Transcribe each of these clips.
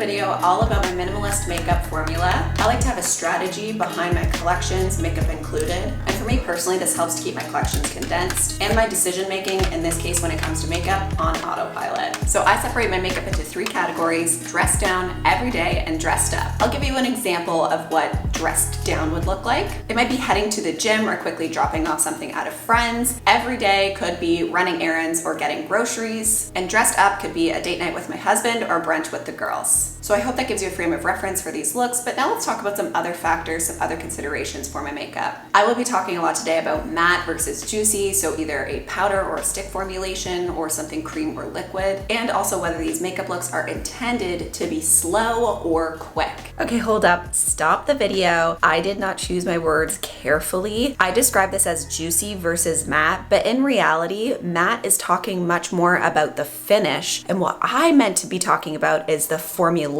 video all about my minimalist makeup formula. I like to have a strategy behind my collections, makeup included. And for me personally, this helps to keep my collections condensed and my decision making, in this case when it comes to makeup, on autopilot. So I separate my makeup into 3 categories: dressed down, everyday, and dressed up. I'll give you an example of what dressed down would look like. It might be heading to the gym or quickly dropping off something at a friend's. Everyday could be running errands or getting groceries. And dressed up could be a date night with my husband or brunch with the girls. So I hope that gives you a frame of reference for these looks, but now let's talk about some other factors, some other considerations for my makeup. I will be talking a lot today about matte versus juicy, so either a powder or a stick formulation or something cream or liquid, and also whether these makeup looks are intended to be slow or quick. Okay, hold up, stop the video. I did not choose my words carefully. I describe this as juicy versus matte, but in reality, matte is talking much more about the finish, and what I meant to be talking about is the formulation.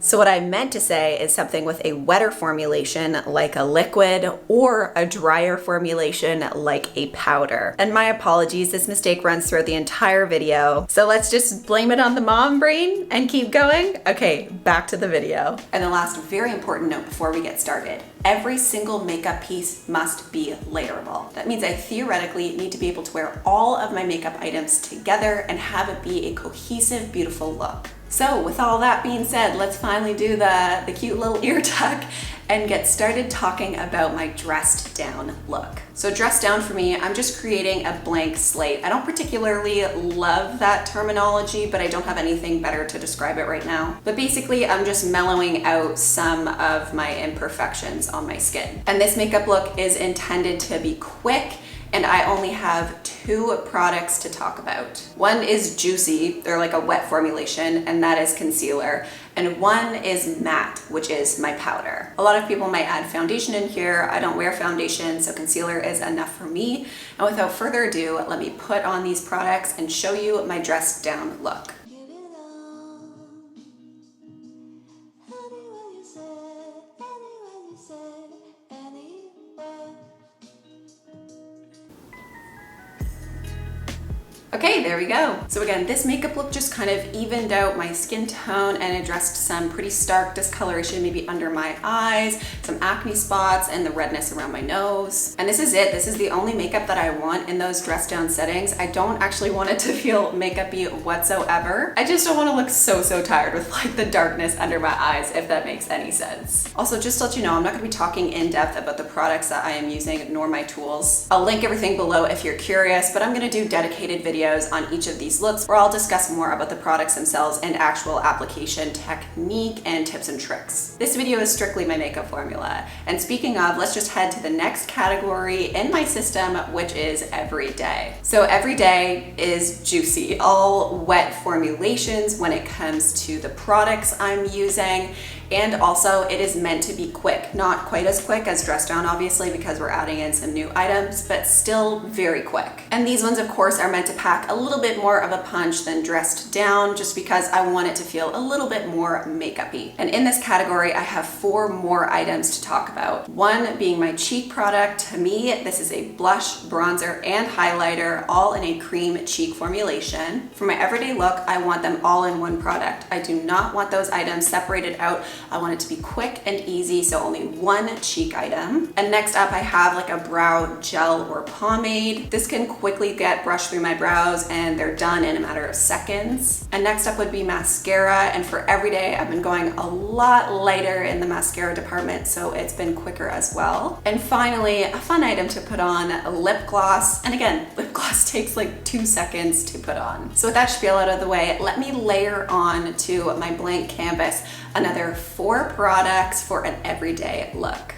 So what I meant to say is something with a wetter formulation like a liquid or a drier formulation like a powder. And my apologies, this mistake runs throughout the entire video. So let's just blame it on the mom brain and keep going. Okay, back to the video. And the last very important note before we get started: every single makeup piece must be layerable. That means I theoretically need to be able to wear all of my makeup items together and have it be a cohesive, beautiful look. So with all that being said, let's finally do the cute little ear tuck and get started talking about my dressed down look. So dressed down for me, I'm just creating a blank slate. I don't particularly love that terminology, but I don't have anything better to describe it right now. But basically, I'm just mellowing out some of my imperfections on my skin. And this makeup look is intended to be quick, and I only have 2 products to talk about. One is juicy, they're like a wet formulation, and that is concealer. And one is matte, which is my powder. A lot of people might add foundation in here. I don't wear foundation, so concealer is enough for me. And without further ado, let me put on these products and show you my dressed down look. Okay, there we go. So again, this makeup look just kind of evened out my skin tone and addressed some pretty stark discoloration, maybe under my eyes, some acne spots, and the redness around my nose. And this is it. This is the only makeup that I want in those dressed down settings. I don't actually want it to feel makeup-y whatsoever. I just don't want to look so tired with like the darkness under my eyes, if that makes any sense. Also, just to let you know, I'm not gonna be talking in depth about the products that I am using, nor my tools. I'll link everything below if you're curious, but I'm gonna do dedicated videos on each of these looks where I'll discuss more about the products themselves and actual application technique and tips and tricks. This video is strictly my makeup formula. And speaking of, let's just head to the next category in my system, which is everyday. So everyday is juicy, all wet formulations when it comes to the products I'm using. And also it is meant to be quick, not quite as quick as dressed down, obviously, because we're adding in some new items, but still very quick. And these ones, of course, are meant to pack a little bit more of a punch than dressed down, just because I want it to feel a little bit more makeup-y. And in this category, I have 4 more items to talk about. One being my cheek product. To me, this is a blush, bronzer, and highlighter, all in a cream cheek formulation. For my everyday look, I want them all in one product. I do not want those items separated out. I want it to be quick and easy, so only 1 cheek item. And next up, I have like a brow gel or pomade. This can quickly get brushed through my brows and they're done in a matter of seconds. And next up would be mascara. And for everyday, I've been going a lot lighter in the mascara department, so it's been quicker as well. And finally, a fun item to put on, a lip gloss. And again, lip gloss takes like 2 seconds to put on. So with that spiel out of the way, let me layer on to my blank canvas another 4 products for an everyday look.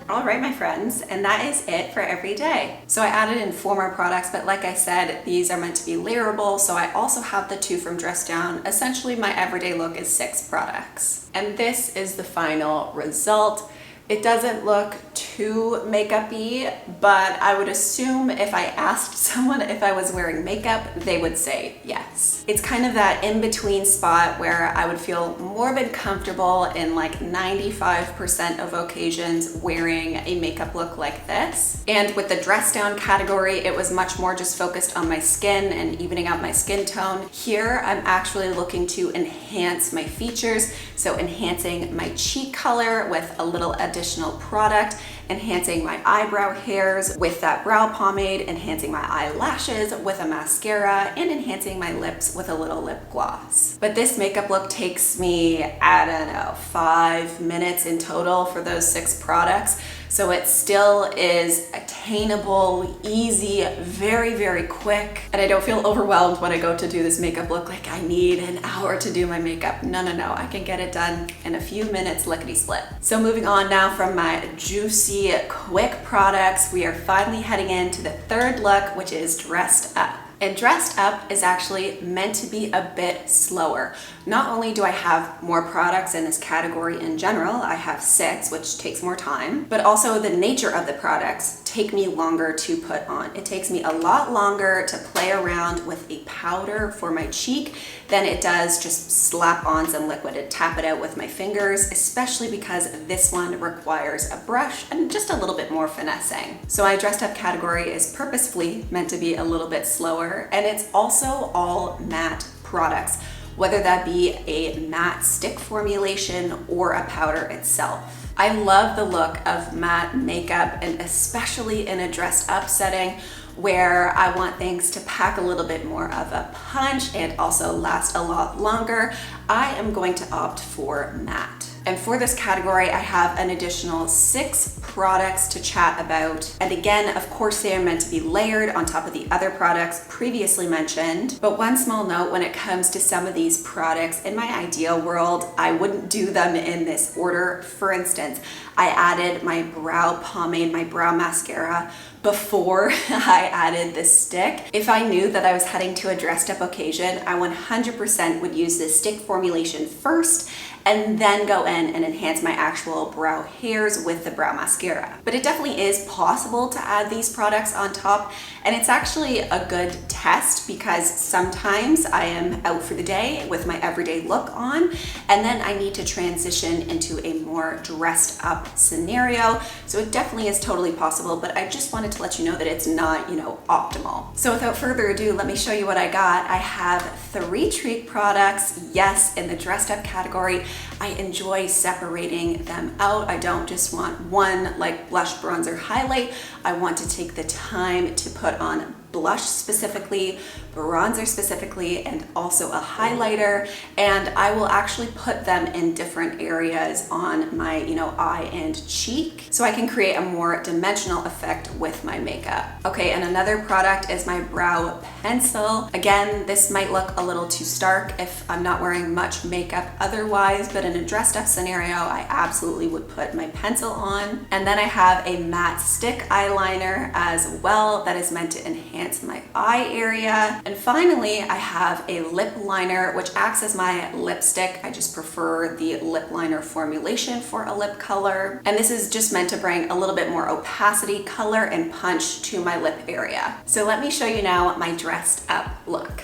All right, my friends, and that is it for every day. So I added in 4 more products, but like I said, these are meant to be layerable, so I also have the 2 from Dress Down. Essentially, my everyday look is 6 products. And this is the final result. It doesn't look too too makeup-y, but I would assume if I asked someone if I was wearing makeup, they would say yes. It's kind of that in-between spot where I would feel more than comfortable in like 95% of occasions wearing a makeup look like this. And with the dress down category, it was much more just focused on my skin and evening out my skin tone. Here, I'm actually looking to enhance my features, so enhancing my cheek color with a little additional product, enhancing my eyebrow hairs with that brow pomade, enhancing my eyelashes with a mascara, and enhancing my lips with a little lip gloss. But this makeup look takes me, I don't know, 5 minutes in total for those 6 products. So it still is attainable, easy, very, very quick. And I don't feel overwhelmed when I go to do this makeup look like I need an hour to do my makeup. No, no, no, I can get it done in a few minutes, lickety split. So moving on now from my juicy, quick products, we are finally heading into the third look, which is dressed up. And dressed up is actually meant to be a bit slower. Not only do I have more products in this category in general, I have 6, which takes more time, but also the nature of the products take me longer to put on. It takes me a lot longer to play around with a powder for my cheek than it does just slap on some liquid and tap it out with my fingers, especially because this one requires a brush and just a little bit more finessing. So my dressed up category is purposefully meant to be a little bit slower, and it's also all matte products, whether that be a matte stick formulation or a powder itself. I love the look of matte makeup, and especially in a dressed up setting where I want things to pack a little bit more of a punch and also last a lot longer, I am going to opt for matte. And for this category, I have an additional 6 products to chat about. And again, of course, they are meant to be layered on top of the other products previously mentioned. But one small note when it comes to some of these products, in my ideal world, I wouldn't do them in this order. For instance, I added my brow pomade, my brow mascara, before I added this stick. If I knew that I was heading to a dressed up occasion, I 100% would use this stick formulation first and then go in and enhance my actual brow hairs with the brow mascara. But it definitely is possible to add these products on top, and it's actually a good test because sometimes I am out for the day with my everyday look on, and then I need to transition into a more dressed up scenario. So it definitely is totally possible, but I just wanted to let you know that it's not, optimal. So without further ado, let me show you what I got. I have 3 Treat products, yes, in the dressed up category. I enjoy separating them out. I don't just want one like blush, bronzer, highlight. I want to take the time to put on blush specifically, bronzer specifically, and also a highlighter. And I will actually put them in different areas on my, eye and cheek so I can create a more dimensional effect with my makeup. Okay, and another product is my brow pencil. Again, this might look a little too stark if I'm not wearing much makeup otherwise, but in a dressed up scenario, I absolutely would put my pencil on. And then I have a matte stick eyeliner as well that is meant to enhance my eye area. And finally, I have a lip liner, which acts as my lipstick. I just prefer the lip liner formulation for a lip color. And this is just meant to bring a little bit more opacity, color, and punch to my lip area. So let me show you now my dressed up look.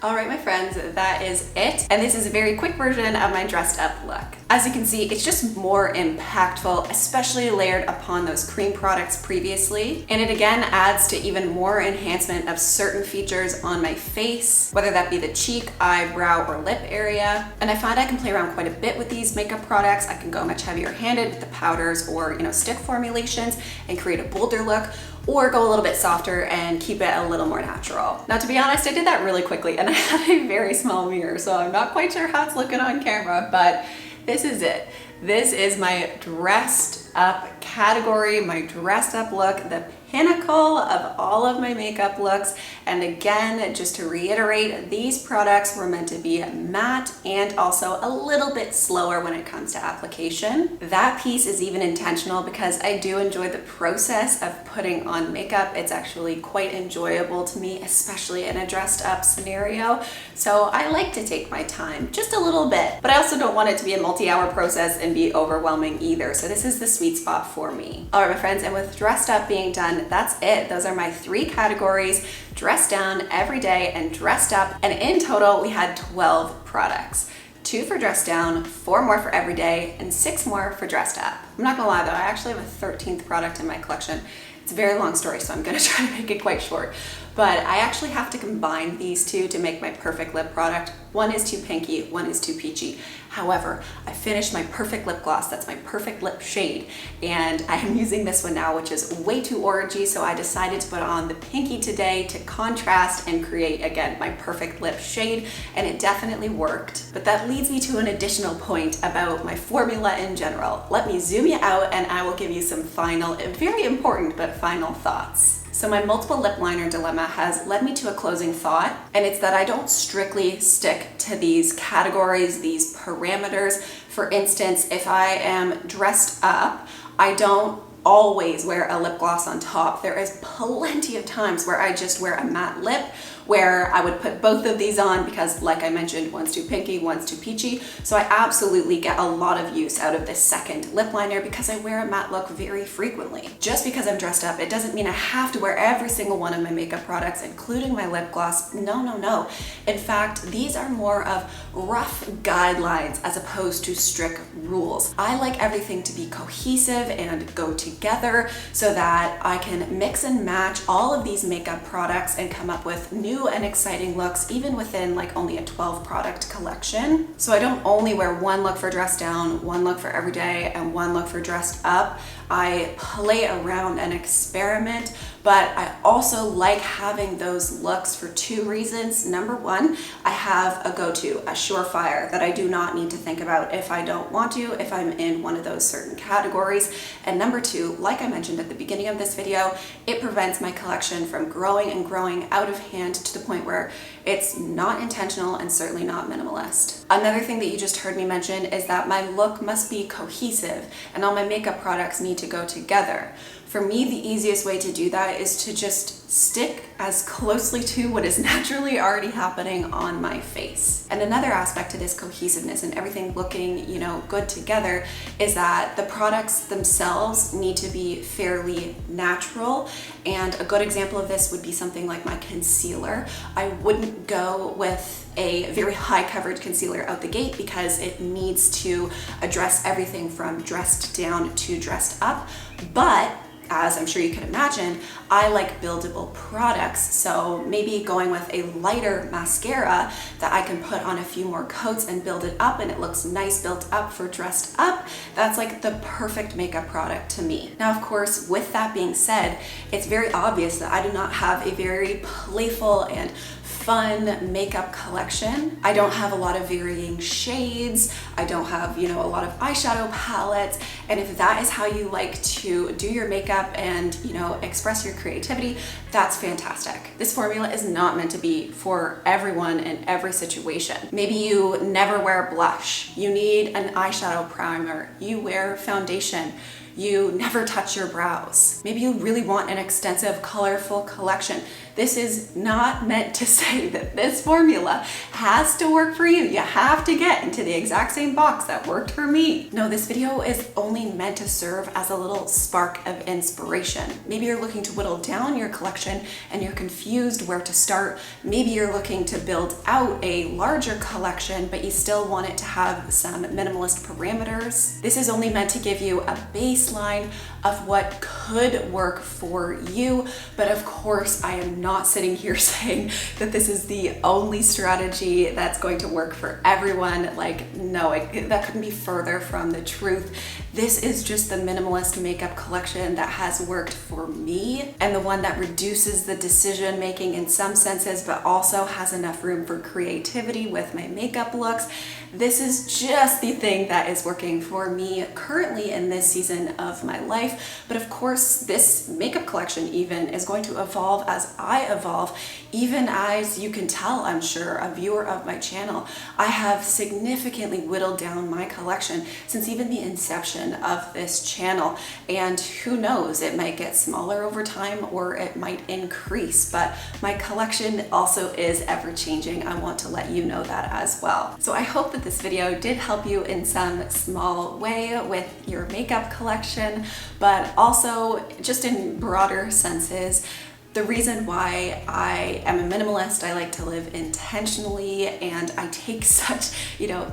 All right, my friends, that is it. And this is a very quick version of my dressed up look. As you can see, it's just more impactful, especially layered upon those cream products previously. And it again adds to even more enhancement of certain features on my face, whether that be the cheek, eyebrow, or lip area. And I find I can play around quite a bit with these makeup products. I can go much heavier handed with the powders or, stick formulations and create a bolder look, or go a little bit softer and keep it a little more natural. Now, to be honest, I did that really quickly and I had a very small mirror, so I'm not quite sure how it's looking on camera, but this is it. This is my dressed up category, my dressed up look. The pinnacle of all of my makeup looks. And again, just to reiterate, these products were meant to be matte and also a little bit slower when it comes to application. That piece is even intentional because I do enjoy the process of putting on makeup. It's actually quite enjoyable to me, especially in a dressed up scenario. So I like to take my time, just a little bit, but I also don't want it to be a multi-hour process and be overwhelming either. So this is the sweet spot for me. All right, my friends, and with dressed up being done, that's it. Those are my 3 categories: dressed down, everyday, and dressed up. And in total, we had 12 products. 2 for dressed down, 4 more for everyday, and 6 more for dressed up. I'm not gonna lie though, I actually have a 13th product in my collection. It's a very long story, so I'm gonna try to make it quite short. But I actually have to combine these 2 to make my perfect lip product. One is too pinky, one is too peachy. However, I finished my perfect lip gloss. That's my perfect lip shade. And I am using this one now, which is way too orangey. So I decided to put on the pinky today to contrast and create, again, my perfect lip shade. And it definitely worked. But that leads me to an additional point about my formula in general. Let me zoom you out and I will give you some final, very important, but final thoughts. So my multiple lip liner dilemma has led me to a closing thought, and it's that I don't strictly stick to these categories, these parameters. For instance, if I am dressed up, I don't always wear a lip gloss on top. There is plenty of times where I just wear a matte lip, where I would put both of these on because, like I mentioned, one's too pinky, one's too peachy. So I absolutely get a lot of use out of this second lip liner because I wear a matte look very frequently. Just because I'm dressed up, it doesn't mean I have to wear every single one of my makeup products, including my lip gloss. No, no, no. In fact, these are more of rough guidelines as opposed to strict rules. I like everything to be cohesive and go together so that I can mix and match all of these makeup products and come up with new and exciting looks, even within like only a 12 product collection. So I don't only wear one look for dressed down, one look for everyday, and one look for dressed up. I play around and experiment, but I also like having those looks for 2 reasons. Number 1, I have a go-to, a surefire that I do not need to think about if I don't want to, if I'm in one of those certain categories. And number 2, like I mentioned at the beginning of this video, it prevents my collection from growing and growing out of hand to the point where it's not intentional and certainly not minimalist. Another thing that you just heard me mention is that my look must be cohesive and all my makeup products need to go together. For me, the easiest way to do that is to just stick as closely to what is naturally already happening on my face. And another aspect to this cohesiveness and everything looking, good together is that the products themselves need to be fairly natural. And a good example of this would be something like my concealer. I wouldn't go with a very high coverage concealer out the gate because it needs to address everything from dressed down to dressed up. But as I'm sure you can imagine, I like buildable products. So maybe going with a lighter mascara that I can put on a few more coats and build it up and it looks nice built up for dressed up. That's like the perfect makeup product to me. Now, of course, with that being said, it's very obvious that I do not have a very playful and fun makeup collection. I don't have a lot of varying shades. I don't have, a lot of eyeshadow palettes. And if that is how you like to do your makeup and, express your creativity, that's fantastic. This formula is not meant to be for everyone in every situation. Maybe you never wear blush. You need an eyeshadow primer. You wear foundation. You never touch your brows. Maybe you really want an extensive, colorful collection. This is not meant to say that this formula has to work for you. You have to get into the exact same box that worked for me. No, this video is only meant to serve as a little spark of inspiration. Maybe you're looking to whittle down your collection and you're confused where to start. Maybe you're looking to build out a larger collection, but you still want it to have some minimalist parameters. This is only meant to give you a baseline of what could work for you. But of course, I am not sitting here saying that this is the only strategy that's going to work for everyone. Like, no, that couldn't be further from the truth. This is just the minimalist makeup collection that has worked for me, and the one that reduces the decision making in some senses, but also has enough room for creativity with my makeup looks. This is just the thing that is working for me currently in this season of my life. But of course, this makeup collection even is going to evolve as I evolve. Even as you can tell, I'm sure, a viewer of my channel, I have significantly whittled down my collection since even the inception of this channel. And who knows, it might get smaller over time or it might increase, but my collection also is ever changing. I want to let you know that as well. So I hope that this video did help you in some small way with your makeup collection, but also just in broader senses. The reason why I am a minimalist, I like to live intentionally, and I take such,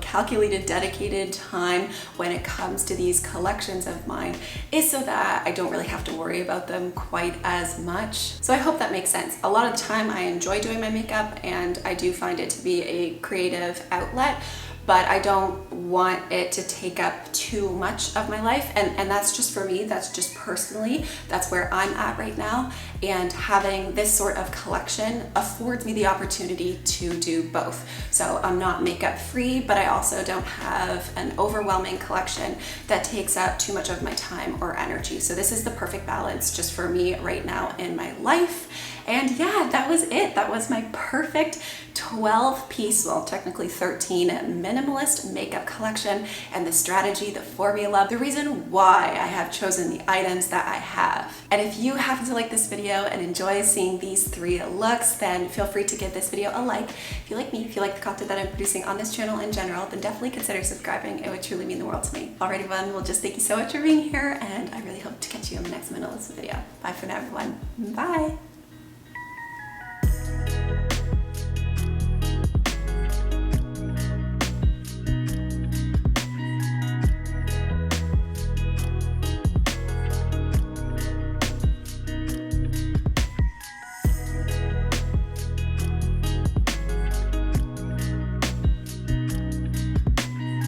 calculated, dedicated time when it comes to these collections of mine is so that I don't really have to worry about them quite as much. So I hope that makes sense. A lot of the time I enjoy doing my makeup and I do find it to be a creative outlet, but I don't want it to take up too much of my life. And that's just for me, that's just personally, that's where I'm at right now. And having this sort of collection affords me the opportunity to do both. So I'm not makeup free, but I also don't have an overwhelming collection that takes up too much of my time or energy. So this is the perfect balance just for me right now in my life. And yeah, that was it. That was my perfect 12-piece, well, technically 13 minimalist makeup collection, and the strategy, the formula, the reason why I have chosen the items that I have. And if you happen to like this video and enjoy seeing these 3 looks, then feel free to give this video a like. If you like me, if you like the content that I'm producing on this channel in general, then definitely consider subscribing. It would truly mean the world to me. Alrighty, everyone, well, just thank you so much for being here, and I really hope to catch you in the next minimalist video. Bye for now, everyone. Bye.